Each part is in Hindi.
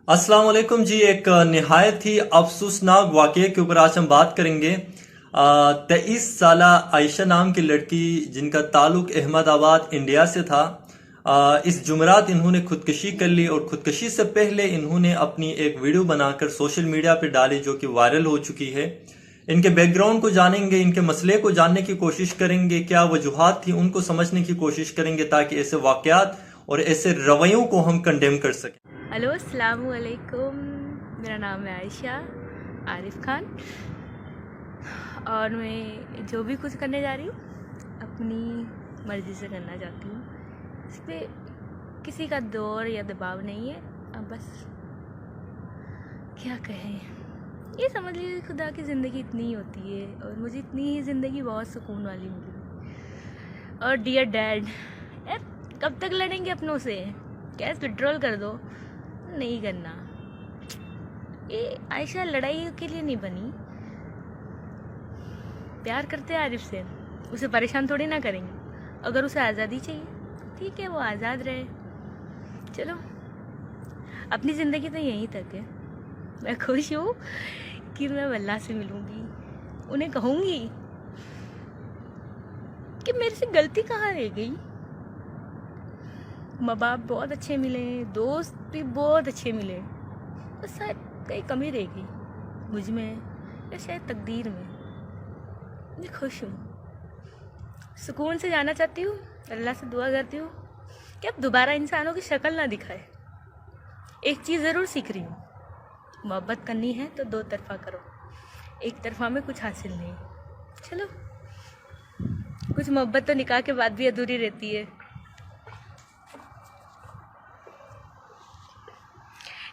अस्सलाम वालेकुम जी। एक निहायत ही अफसोसनाक वाक़ये के ऊपर आज हम बात करेंगे। 23 साल आयशा नाम की लड़की जिनका ताल्लुक अहमदाबाद इंडिया से था, इस जुमरात इन्होंने खुदकुशी कर ली और खुदकुशी से पहले इन्होंने अपनी एक वीडियो बनाकर सोशल मीडिया पर डाली जो कि वायरल हो चुकी है। इनके बैकग्राउंड को जानेंगे, इनके मसले को जानने की कोशिश करेंगे, क्या वजूहात थी उनको समझने की कोशिश करेंगे ताकि ऐसे वाक़यात और ऐसे रवैयों को हम कंडेम कर सकें। हेलो अस्सलाम वालेकुम, मेरा नाम है आयशा आरिफ खान और मैं जो भी कुछ करने जा रही हूँ अपनी मर्ज़ी से करना चाहती हूँ। इस पर किसी का दौर या दबाव नहीं है। अब बस क्या कहें, ये समझ लीजिए खुदा की ज़िंदगी इतनी ही होती है और मुझे इतनी ही ज़िंदगी बहुत सुकून वाली मिली। और डियर डैड, कब तक लड़ेंगे अपनों से? कैश विड्रॉल कर दो। नहीं करना। ये आयशा लड़ाई के लिए नहीं बनी। प्यार करते हैं आरिफ से, उसे परेशान थोड़ी ना करेंगे। अगर उसे आज़ादी चाहिए ठीक है, वो आज़ाद रहे। चलो, अपनी ज़िंदगी तो यहीं तक है। मैं खुश हूँ कि मैं अल्लाह से मिलूँगी, उन्हें कहूँगी कि मेरे से गलती कहाँ रह गई। माँ बाप बहुत अच्छे मिले, दोस्त भी बहुत अच्छे मिले, बस शायद कहीं कमी रह गई मुझ में या शायद तकदीर में। मैं खुश हूँ, सुकून से जाना चाहती हूँ। अल्लाह से दुआ करती हूँ कि अब दोबारा इंसानों की शक्ल ना दिखाए। एक चीज़ ज़रूर सीख रही हूँ, मोहब्बत करनी है तो दो तरफा करो, एक तरफा में कुछ हासिल नहीं। चलो, कुछ मोहब्बत तो निकाह के बाद भी अधूरी रहती है।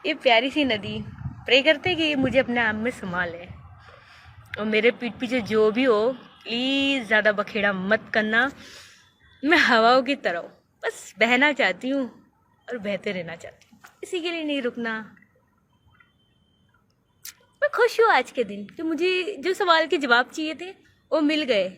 ये प्यारी सी नदी प्रे करते कि ये मुझे अपने आप में संभाले और मेरे पीठ पीछे जो भी हो प्लीज़ ज़्यादा बखेड़ा मत करना। मैं हवाओं की तरह हूँ, बस बहना चाहती हूँ और बहते रहना चाहती हूँ, इसी के लिए नहीं रुकना। मैं खुश हूँ आज के दिन कि मुझे जो सवाल के जवाब चाहिए थे वो मिल गए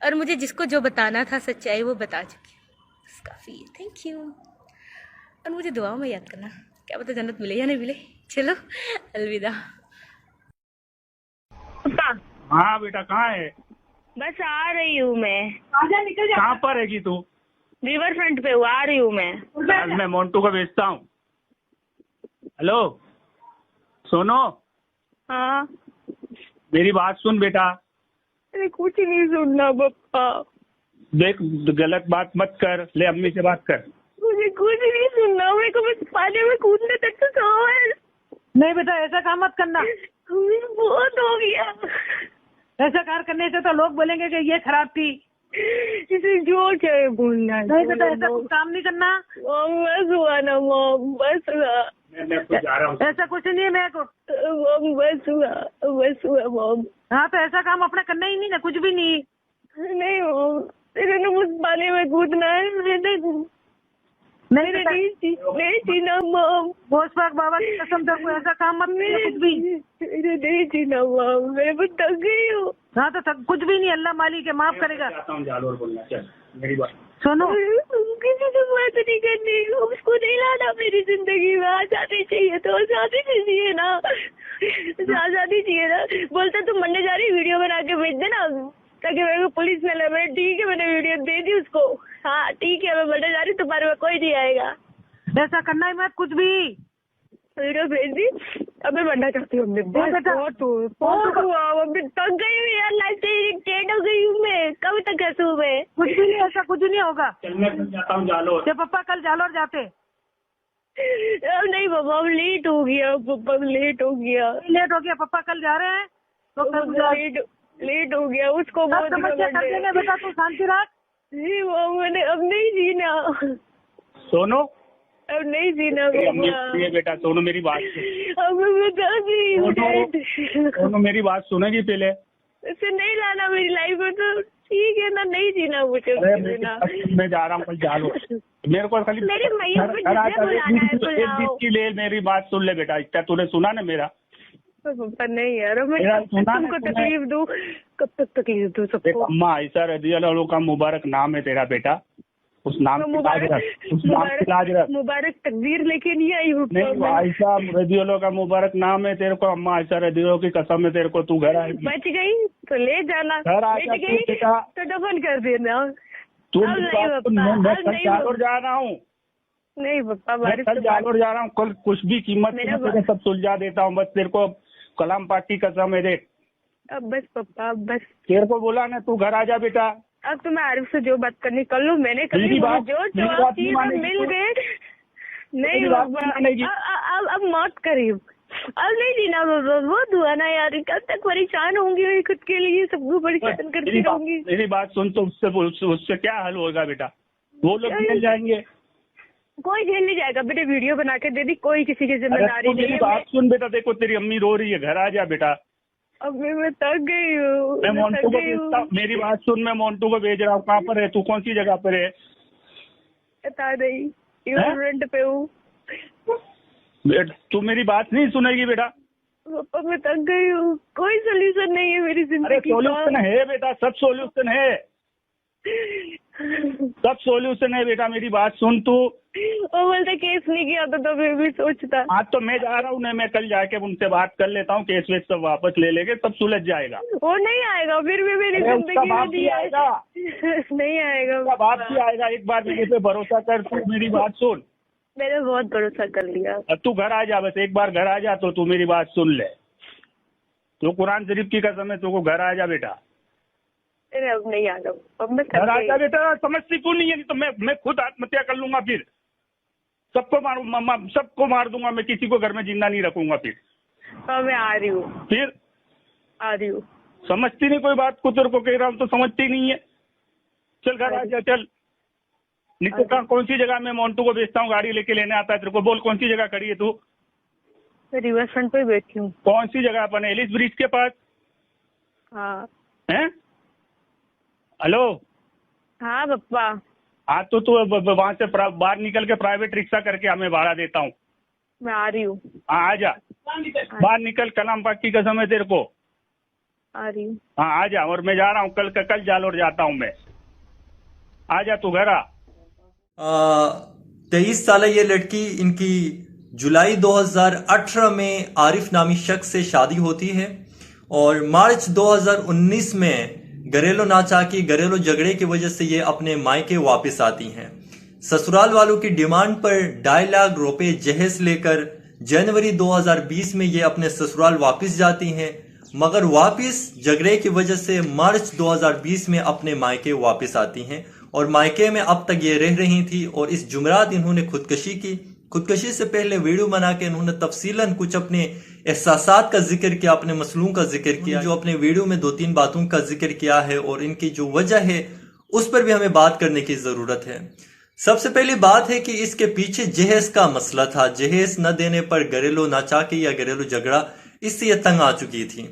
और मुझे जिसको जो बताना था सच्चाई वो बता चुकी हूँ। बस काफ़ी है। Thank you. और मुझे दुआओं में याद करना, क्या पता जन्नत मिले या नहीं मिले। चलो, अलविदा। हाँ बेटा, कहाँ है? बस आ रही हूँ मैं। आजा, निकल जा। कहाँ पर रहेगी तू? रिवर फ्रंट पे आ रही हूँ मैं। आज मैं मोन्टू को भेजता हूँ। हेलो सोनो, हाँ, मेरी बात सुन बेटा। अरे कुछ नहीं सुनना पप्पा, देख, गलत बात मत कर। ले अम्मी से बात कर। मुझे कुछ नहीं सुनना। मेरे को बस पानी में कूदने तक तो सवाल। नहीं बेटा, ऐसा काम मत करना। बहुत हो गया। ऐसा कार करने से तो लोग बोलेंगे कि ये खराब थी। इसे जो चाहे बोलना। नहीं बेटा, ऐसा कुछ काम नहीं करना। मॉम बस हुआ ना मॉम, बस हुआ। मैं खुद जा रहा हूँ। ऐसा कुछ नहीं है मेरे को। मॉम बस हुआ मॉम। हाँ तो ऐसा काम अपना करना ही नहीं ना, कुछ भी नहीं। नहीं मॉम, तेरे ने मुझ पानी में कूदना है। नहीं बेटा, नहीं जीना मॉम। बोस पाक बाबा की कसम, तो कोई ऐसा काम मत करना कुछ भी। मेरे नहीं जीना मॉम, मैं बहुत थक गई हूँ। हाँ तो कुछ भी नहीं, अल्लाह मालिक है, माफ करेगा। जाता हूँ जालोर बोलना। चल मेरी बात सुनो, किसी से बात नहीं करनी, उसको नहीं लाना मेरी जिंदगी में। आजादी चाहिए तो आजादी चाहिए ना, आजादी चाहिए ना। बोलते तुम मरने जा रही, वीडियो बना के भेज देना ताकि मेरे को पुलिस में ले। मैंने ठीक है, मैंने वीडियो दे दी उसको। हाँ ठीक है, मैं मरने जा रही, तुम्हारे में कोई नहीं आएगा। ऐसा करना ही मत कुछ भी। वीडियो भेज दी। अब मैं मरना चाहती हूँ। अभी थक गई हूँ यार, लाइफ से इरिटेट हो गई हूँ मैं। कब तक हंसूँ मैं? कुछ भी नहीं, ऐसा कुछ नहीं होगा। चल मैं खुद जाता हूँ जालोर। जब पापा कल जालोर जाते। अब नहीं पापा, अब लेट हो गया पापा, लेट हो गया। लेट हो गया, पापा कल जा रहे हैं तो कल लेट हो गया। उसको बहुत समस्या कर देंगे बेटा, तू शांति रख। जी वो मैंने अब नहीं जीना, सोनो, अब नहीं जीना अम्मी पापा। ये बेटा, सोनो मेरी बात सुन। अब मैं बता दी। सोनो मेरी बात सुनेगी पहले? इसे नहीं लाना मेरी लाइफ में तो ठीक है ना, नहीं जीना मुझे। मैं जा रहा हूँ कल जालोर। मेरे को खाली मेरे भैया को जिससे बुलाना है एक बुलाओ। बीच की ले, मेरी बात सुन ले बेटा। इतना तूने सुना ना मेरा? पापा नहीं यार, मैं मेरा कब तक सुना तुमको ना तकलीफ दूँ? कब तक तकलीफ दूँ देख सबको? अम्मा, ऐसा रजी अल्लाह का मुबारक नाम है तेरा बेटा। उस नाम की लाज रख, उस नाम की लाज रख। मुबारक तकदीर लेके नहीं आई हूँ। नहीं, वो आयशा रदियोलो का मुबारक नाम है तेरे को, अम्मा आयशा रदियोलो की कसम है तेरे को, तू घर आएगी। बच गई तो ले जाना, घर आ जा बच तू गई बेटा। तो दफन कर देना। तू अब नहीं पप्पा, मैं अब कल नहीं जालोर जा रहा हूँ, नहीं पप्पा, मैं बारिश कल तो जालोर जा रहा हूँ, कल कुछ भी कीमत से मेरा मैं तेरे सब सुलझा देता हूँ। बस तेरे को कलाम पाक की कसम है, देख अब बस पप्पा, अब बस। तेरे को बोला ना, तू घर आ जा बेटा। अब तो मैं आरिफ से जो बात करनी कर लूँ, मैंने कर ली, मेरी मुझे बात- जो मेरी जवाब बात चाहिए नहीं सब मानेगी मिल तू? गए। नहीं मेरी बात बाबा, नहीं मानेगी? अब मौत करीब, अब नहीं जीना बाबा, बहुत हुआ ना यार, कब तक परेशान होंगी मैं खुद के लिए, सबको परेशान करती रहूंगी। मेरी बात सुन, तो उससे क्या हल होगा बेटा? वो लोग जेल जाएंगे। कोई जेल नहीं जाएगा बेटे, वीडियो बना के दे दी, कोई किसी की अरे जिम्मेदारी तू नहीं मेरी है। बात सुन बेटा, देखो तेरी अम्मी रो रही है, घर आ जा बेटा। अब मैं थक गई हूँ, मैं मैं मोन्टू थक को गई भेजता हूँ, हूँ। मेरी बात सुन, मैं मोन्टू को भेज रहा हूँ। कहाँ पर है तू, कौन सी जगह पर है? बता नहीं, हैं? रेस्टोरेंट पे हूँ। तू मेरी बात नहीं सुनेगी बेटा। पापा मैं थक गई हूँ, कोई सोल्यूशन नहीं है मेरी अरे जिंदगी सोल्यूशन का। है बेटा, सब सोल्यूशन है, सब सोल्यूशन है बेटा, मेरी बात सुन तू। वो बोलते केस नहीं किया तो मैं भी सोचता। आज तो मैं जा रहा हूँ ना, मैं कल जाके उनसे बात कर लेता हूँ, केस वेस सब वापस ले लेंगे, सब सुलझ जाएगा। वो नहीं आएगा फिर भी मेरी अरे उसका जिंदगी में बाप भी नहीं आएगा, नहीं आएगा उसका बाप भी आएगा। एक बार मेरे पे भरोसा कर, तू मेरी बात सुन। मैंने बहुत भरोसा कर लिया। अब तू घर आ जा, बस एक बार घर आ जा तो तू मेरी बात सुन ले। तो कुरान शरीफ की कसम है, तू घर आ जा बेटा, अरे अब नहीं आना, अब मैं थक घर आ गई। जा बेटा। समझती क्यों नहीं है? नहीं तो मैं खुद आत्महत्या कर लूंगा, फिर सबको सबको मार दूंगा मैं, किसी को घर में जिंदा नहीं रखूंगा फिर। अब मैं आ रही हूँ, फिर आ रही हूँ। समझती नहीं कोई बात को, तेरे को कह रहा हूँ तो समझती नहीं है। चल घर आ जा, चल। नहीं तो कहाँ, कौन सी जगह? मैं मोन्टू को भेजता हूँ, गाड़ी लेके लेने आता है तेरे को। बोल कौन सी जगह खड़ी है तू? मैं रिवर फ्रंट पे बैठी हूँ। कौन सी जगह पर? एलिस ब्रिज के पास हाँ है? हेलो, हाँ पप्पा, हाँ तो तू वहां से बाहर निकल के प्राइवेट रिक्शा करके हमें भाड़ा देता हूँ। मैं आ रही हूँ, हाँ आ जा, बाहर निकल, कलाम पाक की कसम है तेरे को। आ रही हूँ। हाँ आ जा, और मैं जा रहा हूँ, कल जालोर जाता हूँ मैं। आ जा तू घर आ। 23 साल ये लड़की, इनकी जुलाई 2018 में आरिफ नामी शख्स से शादी होती है और मार्च 2019 में घरेलू नाचाकी, घरेलू झगड़े की वजह से ये अपने मायके वापस आती हैं। ससुराल वालों की डिमांड पर 2.5 लाख रुपए जहेज लेकर जनवरी 2020 में ये अपने ससुराल वापस जाती हैं, मगर वापस झगड़े की वजह से मार्च 2020 में अपने मायके वापस आती हैं और मायके में अब तक ये रह रही थी। और इस जुमरात इन्होंने खुदकशी की। खुदकशी से पहले वीडियो बना के इन्होंने तफसीलन कुछ अपने एहसासात का जिक्र किया, अपने मसलों का जिक्र किया, जो अपने वीडियो में 2-3 बातों का जिक्र किया है और इनकी जो वजह है उस पर भी हमें बात करने की जरूरत है। सबसे पहली बात है कि इसके पीछे जहेज का मसला था। जहेज न देने पर घरेलू नाचाकी या घरेलू झगड़ा, इससे ये तंग आ चुकी थी।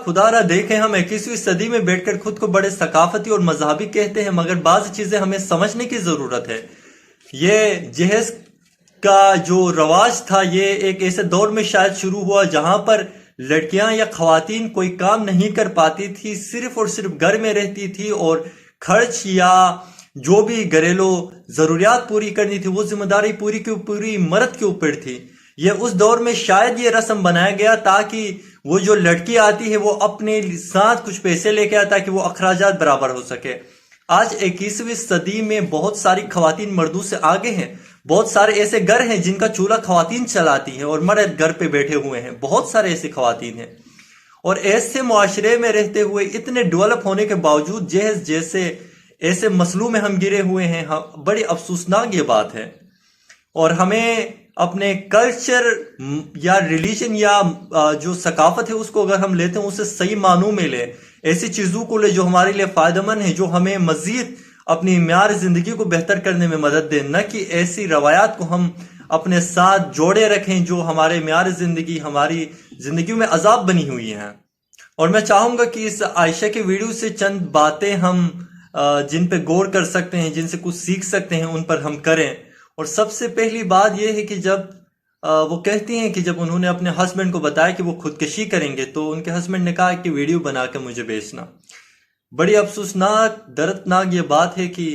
खुदारा देखें, हम 21वीं सदी में बैठकर खुद को बड़े सकाफती और मजहबी कहते हैं, मगर बाज़ चीजें हमें समझने की जरूरत है। ये जहेज का जो रवाज था, ये एक ऐसे दौर में शायद शुरू हुआ जहां पर लड़कियां या खवातीन कोई काम नहीं कर पाती थी, सिर्फ और सिर्फ घर में रहती थी और खर्च या जो भी घरेलू जरूरियात पूरी करनी थी वो जिम्मेदारी पूरी की पूरी मर्द के ऊपर थी। ये उस दौर में शायद ये रस्म बनाया गया ताकि वो जो लड़की आती है वो अपने साथ कुछ पैसे लेके आए ताकि वो अखराजात बराबर हो सके। आज 21वीं सदी में बहुत सारी खवातीन मर्दों से आगे हैं। बहुत सारे ऐसे घर हैं जिनका चूल्हा खवातीन चलाती हैं और मर्द घर पे बैठे हुए हैं। बहुत सारे ऐसे खवातीन हैं और ऐसे मुआशरे में रहते हुए इतने डेवलप होने के बावजूद जहेज जैसे ऐसे मसलों में हम गिरे हुए हैं। बड़ी अफसोसनाक ये बात है और हमें अपने कल्चर या रिलीजन या जो सकाफत है उसको अगर हम लेते हैं उसे सही मानों में ले, ऐसी चीजों को ले जो हमारे लिए फायदेमंद है, जो हमें मजीद अपनी म्यार जिंदगी को बेहतर करने में मदद दे, न कि ऐसी रवायात को हम अपने साथ जोड़े रखें जो हमारे म्यार जिंदगी, हमारी जिंदगी में अजाब बनी हुई हैं। और मैं चाहूंगा कि इस आयशा के वीडियो से चंद बातें हम जिन पे गौर कर सकते हैं, जिनसे कुछ सीख सकते हैं, उन पर हम करें। और सबसे पहली बात यह है कि जब वो कहती हैं कि जब उन्होंने अपने हस्बैंड को बताया कि वो खुदकशी करेंगे तो उनके हस्बैंड ने कहा कि वीडियो बना के मुझे भेजना। बड़ी अफसोसनाक, दर्दनाक ये बात है कि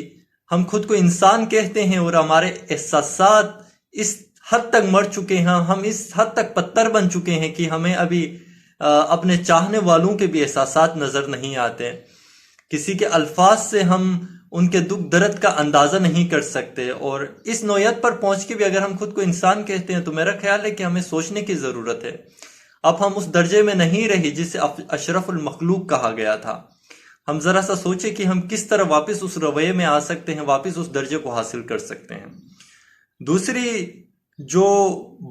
हम खुद को इंसान कहते हैं और हमारे एहसासात इस हद तक मर चुके हैं, हम इस हद तक पत्थर बन चुके हैं कि हमें अभी अपने चाहने वालों के भी एहसासात नजर नहीं आते। किसी के अल्फाज से हम उनके दुख दर्द का अंदाजा नहीं कर सकते। और इस नौयत पर पहुंच के भी अगर हम खुद को इंसान कहते हैं तो मेरा ख्याल है कि हमें सोचने की जरूरत है। अब हम उस दर्जे में नहीं रही जिसे अशरफुल मखलूक कहा गया था। हम जरा सा सोचे कि हम किस तरह वापस उस रवैये में आ सकते हैं, वापस उस दर्जे को हासिल कर सकते हैं। दूसरी जो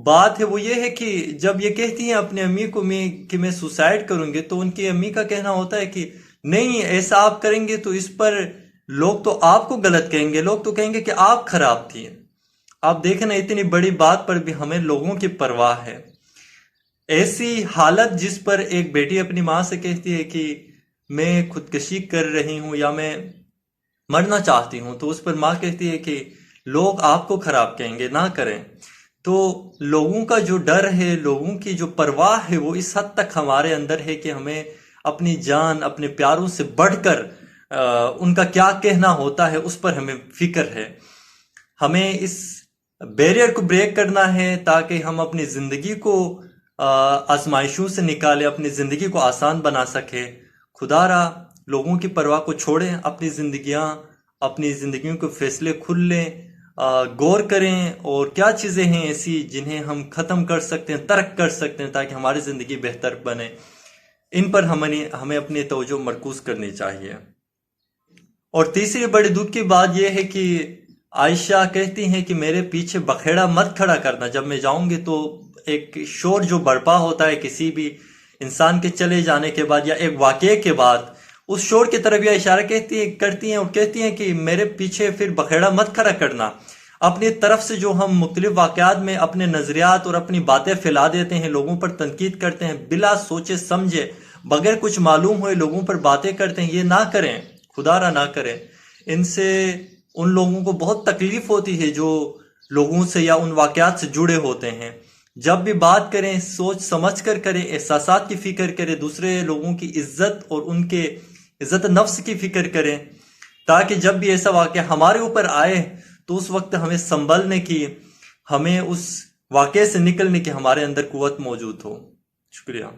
बात है वो ये है कि जब ये कहती हैं अपनी अम्मी को कि मैं सुसाइड करूंगी, तो उनकी अम्मी का कहना होता है कि नहीं, ऐसा आप करेंगे तो इस पर लोग तो आपको गलत कहेंगे, लोग तो कहेंगे कि आप खराब थी। आप देखें ना, इतनी बड़ी बात पर भी हमें लोगों की परवाह है। ऐसी हालत जिस पर एक बेटी अपनी माँ से कहती है कि मैं खुदकशी कर रही हूं या मैं मरना चाहती हूं, तो उस पर माँ कहती है कि लोग आपको खराब कहेंगे, ना करें। तो लोगों का जो डर है, लोगों की जो परवाह है, वो इस हद तक हमारे अंदर है कि हमें अपनी जान, अपने प्यारों से बढ़कर उनका क्या कहना होता है उस पर हमें फिक्र है। हमें इस बैरियर को ब्रेक करना है ताकि हम अपनी जिंदगी को आजमाइशों से निकालें, अपनी जिंदगी को आसान बना सके। खुदारा लोगों की परवाह को छोड़ें, अपनी जिंदगियों के फैसले खुद लें, गौर करें और क्या चीजें हैं ऐसी जिन्हें हम खत्म कर सकते हैं, तर्क कर सकते हैं ताकि हमारी जिंदगी बेहतर बने। इन पर हमें अपनी तवज्जो मरकूज करनी चाहिए। और तीसरी बड़ी दुख की बात यह है कि आयशा कहती हैं कि मेरे पीछे बखेड़ा मत खड़ा करना। जब मैं जाऊंगी तो एक शोर जो बर्पा होता है किसी भी इंसान के चले जाने के बाद या एक वाकये के बाद, उस शोर की तरफ यह इशारा करती हैं और कहती हैं कि मेरे पीछे फिर बखेड़ा मत खड़ा करना। अपनी तरफ से जो हम मुख्तलिफ वाकयात में अपने नजरियात और अपनी बातें फैला देते हैं, लोगों पर तनकीद करते हैं, बिला सोचे समझे, बगैर कुछ मालूम हुए लोगों पर बातें करते हैं, ये ना करें, खुदारा ना करें। इनसे उन लोगों को बहुत तकलीफ होती है जो लोगों से या उन वाकयात से जुड़े होते हैं। जब भी बात करें सोच समझ कर करें, एहसासात की फिक्र करें, दूसरे लोगों की इज्जत और उनके इज्जत नफ्स की फिक्र करें, ताकि जब भी ऐसा वाकया हमारे ऊपर आए तो उस वक्त हमें संभलने की, हमें उस वाकये से निकलने की हमारे अंदर कुव्वत मौजूद हो। शुक्रिया।